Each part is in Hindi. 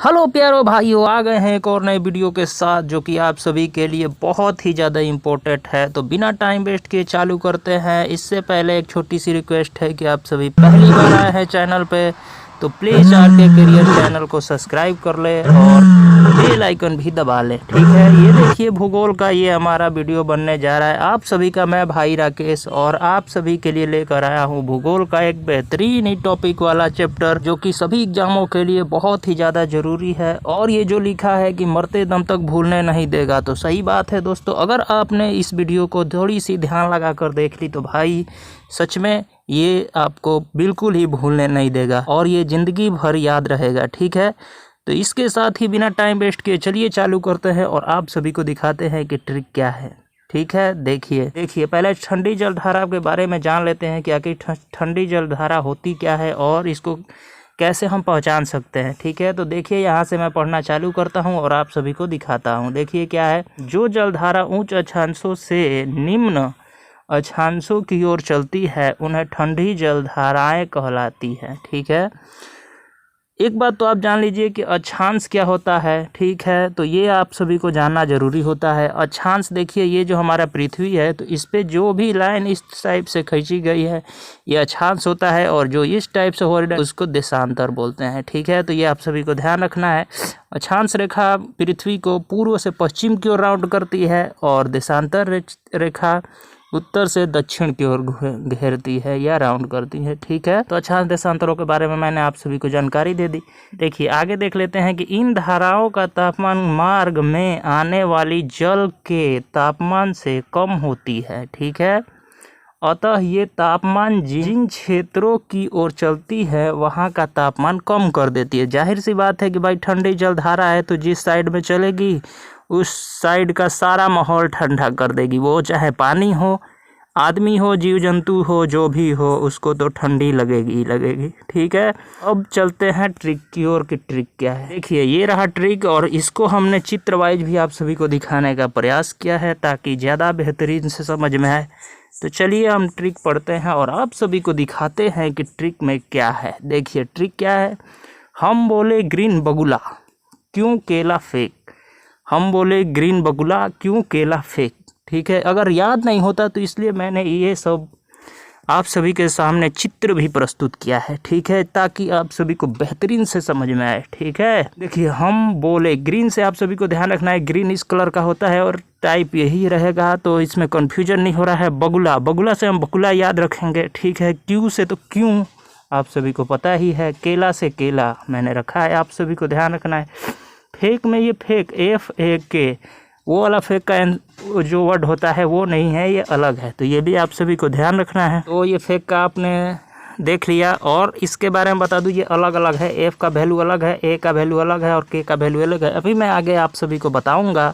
हेलो प्यारो भाइयों, आ गए हैं एक और नए वीडियो के साथ जो कि आप सभी के लिए बहुत ही ज़्यादा इम्पोर्टेंट है। तो बिना टाइम वेस्ट किए चालू करते हैं। इससे पहले एक छोटी सी रिक्वेस्ट है कि आप सभी पहली बार आए हैं चैनल पे तो प्लीज़ आरके करियर चैनल को सब्सक्राइब कर ले और बेल आइकन भी दबा लें, ठीक है। ये देखिए भूगोल का ये हमारा वीडियो बनने जा रहा है। आप सभी का मैं भाई राकेश और आप सभी के लिए लेकर आया हूँ भूगोल का एक बेहतरीन ही टॉपिक वाला चैप्टर जो कि सभी एग्जामों के लिए बहुत ही ज़्यादा ज़रूरी है। और ये जो लिखा है कि मरते दम तक भूलने नहीं देगा, तो सही बात है दोस्तों। अगर आपने इस वीडियो को थोड़ी सी ध्यान लगा कर देख ली तो भाई सच में ये आपको बिल्कुल ही भूलने नहीं देगा और ये ज़िंदगी भर याद रहेगा, ठीक है। तो इसके साथ ही बिना टाइम वेस्ट किए चलिए चालू करते हैं और आप सभी को दिखाते हैं कि ट्रिक क्या है, ठीक है। देखिए पहले ठंडी जलधारा के बारे में जान लेते हैं कि आखिर ठंडी जलधारा होती क्या है और इसको कैसे हम पहचान सकते हैं, ठीक है। तो देखिए यहाँ से मैं पढ़ना चालू करता हूँ और आप सभी को दिखाता हूँ। देखिए क्या है, जो जलधारा उच्च अक्षांशों से निम्न अक्षांशों की ओर चलती है उन्हें ठंडी जलधाराएं कहलाती है, ठीक है। एक बात तो आप जान लीजिए कि अक्षांश क्या होता है, ठीक है। तो ये आप सभी को जानना जरूरी होता है। अक्षांश देखिए ये जो हमारा पृथ्वी है तो इस पे जो भी लाइन इस टाइप से खींची गई है ये अक्षांश होता है और जो इस टाइप से हो रहा है उसको देशांतर बोलते हैं, ठीक है। तो ये आप सभी को ध्यान रखना है। अक्षांश रेखा पृथ्वी को पूर्व से पश्चिम की ओर राउंड करती है और देशांतर रेखा उत्तर से दक्षिण की ओर घेरती है या राउंड करती है, ठीक है। तो अक्षांश देशांतरों के बारे में मैंने आप सभी को जानकारी दे दी। देखिए आगे देख लेते हैं कि इन धाराओं का तापमान मार्ग में आने वाली जल के तापमान से कम होती है, ठीक है। अतः ये तापमान जिन क्षेत्रों की ओर चलती है वहाँ का तापमान कम कर देती है। जाहिर सी बात है कि भाई ठंडी जलधारा है तो जिस साइड में चलेगी उस साइड का सारा माहौल ठंडा कर देगी। वो चाहे पानी हो, आदमी हो, जीव जंतु हो, जो भी हो उसको तो ठंडी लगेगी, ठीक है। अब चलते हैं ट्रिक की ओर कि ट्रिक क्या है। देखिए ये रहा ट्रिक और इसको हमने चित्र वाइज भी आप सभी को दिखाने का प्रयास किया है ताकि ज़्यादा बेहतरीन से समझ में आए। तो चलिए हम ट्रिक पढ़ते हैं और आप सभी को दिखाते हैं कि ट्रिक में क्या है। देखिए ट्रिक क्या है। हम बोले ग्रीन बगुला क्यों केला फेंक, हम बोले ग्रीन बगुला क्यों केला फेंक, ठीक है। अगर याद नहीं होता तो इसलिए मैंने ये सब आप सभी के सामने चित्र भी प्रस्तुत किया है, ठीक है, ताकि आप सभी को बेहतरीन से समझ में आए, ठीक है। देखिए हम बोले ग्रीन से आप सभी को ध्यान रखना है, ग्रीन इस कलर का होता है और टाइप यही रहेगा तो इसमें कन्फ्यूजन नहीं हो रहा है। बगुला, बगुला से हम बगुला याद रखेंगे, ठीक है। क्यों से तो क्यों आप सभी को पता ही है। केला से केला मैंने रखा है, आप सभी को ध्यान रखना है। फेक में ये फेक FAK वो वाला फेक का जो वर्ड होता है वो नहीं है, ये अलग है, तो ये भी आप सभी को ध्यान रखना है। तो ये फेक का आपने देख लिया और इसके बारे में बता दूं ये अलग अलग है। F का वैल्यू अलग है, A का वैल्यू अलग है और K का वैल्यू अलग है। अभी मैं आगे आप सभी को बताऊंगा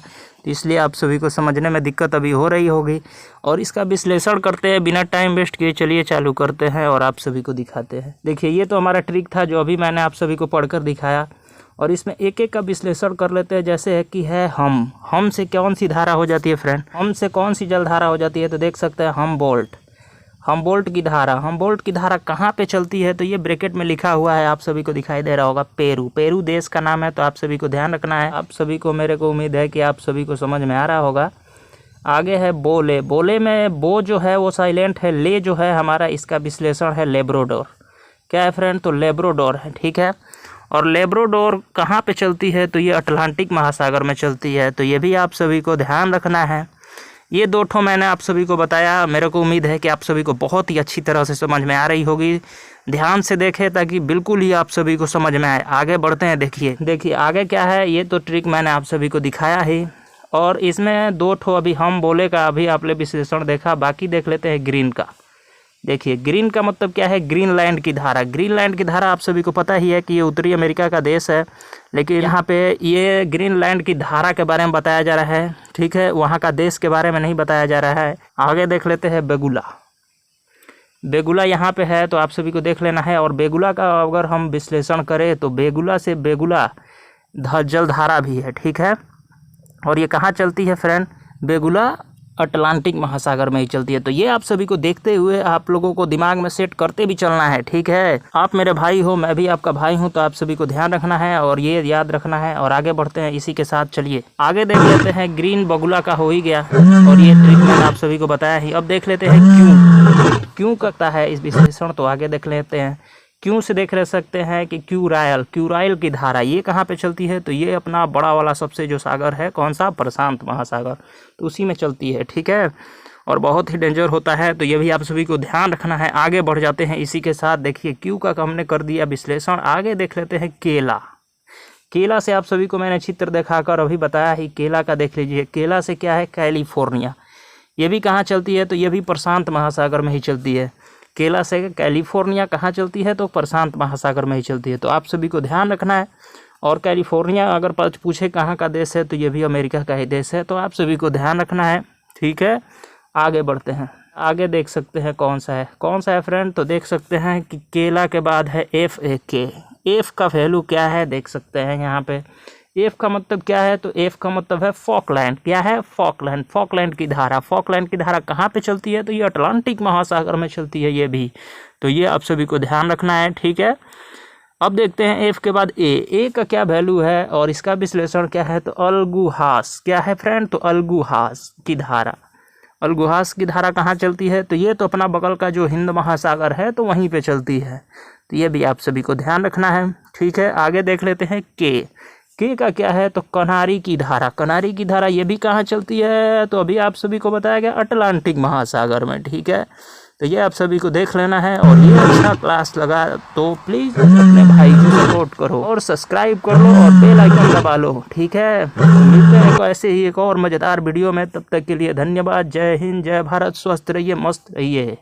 तो इसलिए आप सभी को समझने में दिक्कत अभी हो रही होगी और इसका विश्लेषण करते हैं बिना टाइम वेस्ट किए। चलिए चालू करते हैं और आप सभी को दिखाते हैं। देखिए ये तो हमारा ट्रिक था जो अभी मैंने आप सभी को पढ़कर दिखाया और इसमें एक एक का विश्लेषण कर लेते हैं। जैसे है कि है हम से कौन सी धारा हो जाती है फ्रेंड, हम से कौन सी जलधारा हो जाती है। तो देख सकते हैं हम बोल्ट की धारा कहाँ पे चलती है। तो ये ब्रैकेट में लिखा हुआ है, आप सभी को दिखाई दे रहा होगा। पेरू देश का नाम है, तो आप सभी को ध्यान रखना है। आप सभी को, मेरे को उम्मीद है कि आप सभी को समझ में आ रहा होगा। आगे है बोले में बो जो है वो साइलेंट है, ले जो है हमारा इसका विश्लेषण है लेब्राडोर। क्या है फ्रेंड, तो लेब्राडोर है, ठीक है। और लेब्राडोर कहाँ पे चलती है तो ये अटलांटिक महासागर में चलती है, तो ये भी आप सभी को ध्यान रखना है। ये दो ठो मैंने आप सभी को बताया, मेरे को उम्मीद है कि आप सभी को बहुत ही अच्छी तरह से समझ में आ रही होगी। ध्यान से देखें ताकि बिल्कुल ही आप सभी को समझ में आए। आगे बढ़ते हैं। देखिए आगे क्या है। ये तो ट्रिक मैंने आप सभी को दिखाया ही और इसमें दो ठो अभी हम बोले का अभी आपने विश्लेषण देखा, बाकी देख लेते हैं ग्रीन का। देखिए ग्रीन का मतलब क्या है, ग्रीनलैंड की धारा। ग्रीनलैंड की धारा आप सभी को पता ही है कि ये उत्तरी अमेरिका का देश है, लेकिन यहाँ पे ये ग्रीनलैंड की धारा के बारे में बताया जा रहा है, ठीक है। वहाँ का देश के बारे में नहीं बताया जा रहा है। आगे देख लेते हैं बेगुला यहाँ पे है तो आप सभी को देख लेना है। और बेगुला का अगर हम विश्लेषण करें तो बेगुला से बेगुला जलधारा भी है, ठीक है। और ये कहाँ चलती है फ्रेंड, बेगुला अटलांटिक महासागर में ही चलती है। तो ये आप सभी को देखते हुए आप लोगों को दिमाग में सेट करते भी चलना है, ठीक है। आप मेरे भाई हो, मैं भी आपका भाई हूँ, तो आप सभी को ध्यान रखना है और ये याद रखना है। और आगे बढ़ते हैं इसी के साथ। चलिए आगे देख लेते हैं। ग्रीन बगुला का हो ही गया और ये ट्रिक मैंने आप सभी को बताया ही। अब देख लेते हैं क्यों करता है इस विश्लेषण, तो आगे देख लेते हैं। क्यों से देख रह सकते हैं कि क्यूराइल की धारा ये कहाँ पे चलती है, तो ये अपना बड़ा वाला सबसे जो सागर है, कौन सा, प्रशांत महासागर, तो उसी में चलती है, ठीक है। और बहुत ही डेंजर होता है, तो ये भी आप सभी को ध्यान रखना है। आगे बढ़ जाते हैं इसी के साथ। देखिए क्यू का हमने कर दिया विश्लेषण। आगे देख लेते हैं केला से आप सभी को मैंने चित्र दिखाकर अभी बताया ही। केला का देख लीजिए। केला से क्या है, कैलिफोर्निया, ये भी कहाँ चलती है, तो ये भी प्रशांत महासागर में ही चलती है। केला से कैलिफोर्निया कहाँ चलती है, तो प्रशांत महासागर में ही चलती है। तो आप सभी को ध्यान रखना है। और कैलिफोर्निया अगर पूछे कहाँ का देश है, तो ये भी अमेरिका का ही देश है। तो आप सभी को ध्यान रखना है, ठीक है। आगे बढ़ते हैं। आगे देख सकते हैं कौन सा है फ्रेंड, तो देख सकते हैं कि केला के बाद है FAK। एफ का वैल्यू क्या है देख सकते हैं यहाँ पे। एफ का मतलब क्या है, तो एफ का मतलब है फॉकलैंड। क्या है, फॉकलैंड की धारा। फॉकलैंड की धारा कहाँ पे चलती है, तो ये अटलांटिक महासागर में चलती है ये भी। तो ये आप सभी को ध्यान रखना है, ठीक है। अब देखते हैं एफ के बाद ए का क्या वैल्यू है और इसका विश्लेषण क्या है, तो अलगुहास। क्या है फ्रेंड, तो अलगुहास की धारा। अलगुहास की धारा कहाँ चलती है, तो ये तो अपना बगल का जो हिंद महासागर है, तो वहीं पे चलती है। तो ये भी आप सभी को ध्यान रखना है, ठीक है। आगे देख लेते हैं के का क्या है, तो कनारी की धारा ये भी कहाँ चलती है, तो अभी आप सभी को बताया गया अटलांटिक महासागर में, ठीक है। तो ये आप सभी को देख लेना है। और ये अच्छा क्लास लगा तो प्लीज़ अपने भाई को सपोर्ट करो और सब्सक्राइब कर लो और बेल आइकन दबा लो, ठीक है। मिलते हैं ऐसे ही एक और मज़ेदार वीडियो में, तब तक के लिए धन्यवाद। जय हिंद, जय भारत, स्वस्थ रहिए, मस्त रहिए।